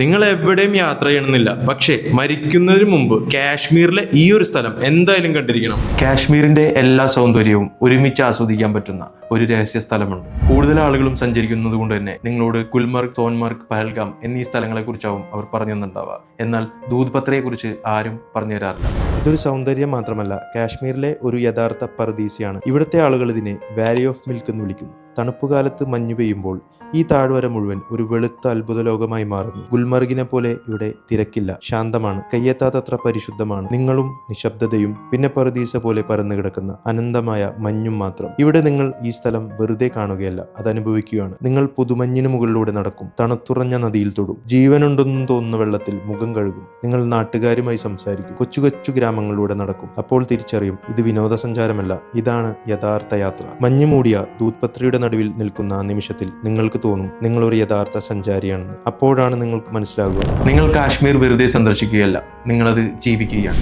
നിങ്ങൾ എവിടെയും യാത്ര ചെയ്യണമെന്നില്ല, പക്ഷേ മരിക്കുന്നതിന് മുമ്പ് കാശ്മീരിലെ ഈ ഒരു സ്ഥലം എന്തായാലും കണ്ടിരിക്കണം. കാശ്മീരിന്റെ എല്ലാ സൗന്ദര്യവും ഒരുമിച്ച് ആസ്വദിക്കാൻ പറ്റുന്ന ഒരു രഹസ്യ സ്ഥലമുണ്ട്. കൂടുതൽ ആളുകളും സഞ്ചരിക്കുന്നത് കൊണ്ട് തന്നെ നിങ്ങളോട് ഗുൽമർഗ്, സോൻമർഗ്, പഹൽഗാം എന്നീ സ്ഥലങ്ങളെ കുറിച്ചാവും അവർ പറഞ്ഞു തന്നിട്ടുണ്ടാവുക. എന്നാൽ ദൂദ് പത്രയെ കുറിച്ച് ആരും പറഞ്ഞു തരാറില്ല. ഇതൊരു സൗന്ദര്യം മാത്രമല്ല, കാശ്മീരിലെ ഒരു യഥാർത്ഥ പറുദീസയാണ്. ഇവിടുത്തെ ആളുകൾ ഇതിനെ വാലി ഓഫ് മിൽക്ക് എന്ന് വിളിക്കുന്നു. തണുപ്പുകാലത്ത് മഞ്ഞു പെയ്യുമ്പോൾ ഈ താഴ്വര മുഴുവൻ ഒരു വെളുത്ത അത്ഭുത ലോകമായി മാറുന്നു. ഗുൽമർഗിനെ പോലെ ഇവിടെ തിരക്കില്ല, ശാന്തമാണ്, കയ്യെത്താത്തത്ര പരിശുദ്ധമാണ്. നിങ്ങളും നിശബ്ദതയും പിന്നെ പറുദീസ പോലെ പരന്നു കിടക്കുന്ന അനന്തമായ മഞ്ഞും മാത്രം. ഇവിടെ നിങ്ങൾ ഈ സ്ഥലം വെറുതെ കാണുകയല്ല, അത് അനുഭവിക്കുകയാണ്. നിങ്ങൾ പുതുമഞ്ഞിന് മുകളിലൂടെ നടക്കും, തണുത്തുറഞ്ഞ നദിയിൽ തൊടും, ജീവനുണ്ടെന്നും തോന്നുന്ന വെള്ളത്തിൽ മുഖം കഴുകും. നിങ്ങൾ നാട്ടുകാരുമായി സംസാരിക്കും, കൊച്ചു കൊച്ചു ഗ്രാമങ്ങളിലൂടെ നടക്കും. അപ്പോൾ തിരിച്ചറിയും, ഇത് വിനോദസഞ്ചാരമല്ല, ഇതാണ് യഥാർത്ഥ യാത്ര. മഞ്ഞു മൂടിയ ദൂത്പത്രിയുടെ നടുവിൽ നിൽക്കുന്ന ആ നിമിഷത്തിൽ നിങ്ങൾക്ക് തോന്നും നിങ്ങളൊരു യഥാർത്ഥ സഞ്ചാരിയാണെന്ന്. അപ്പോഴാണ് നിങ്ങൾക്ക് മനസ്സിലാകുക, നിങ്ങൾ കാശ്മീർ വെറുതെ സന്ദർശിക്കുകയല്ല, നിങ്ങളത് ജീവിക്കുകയാണ്.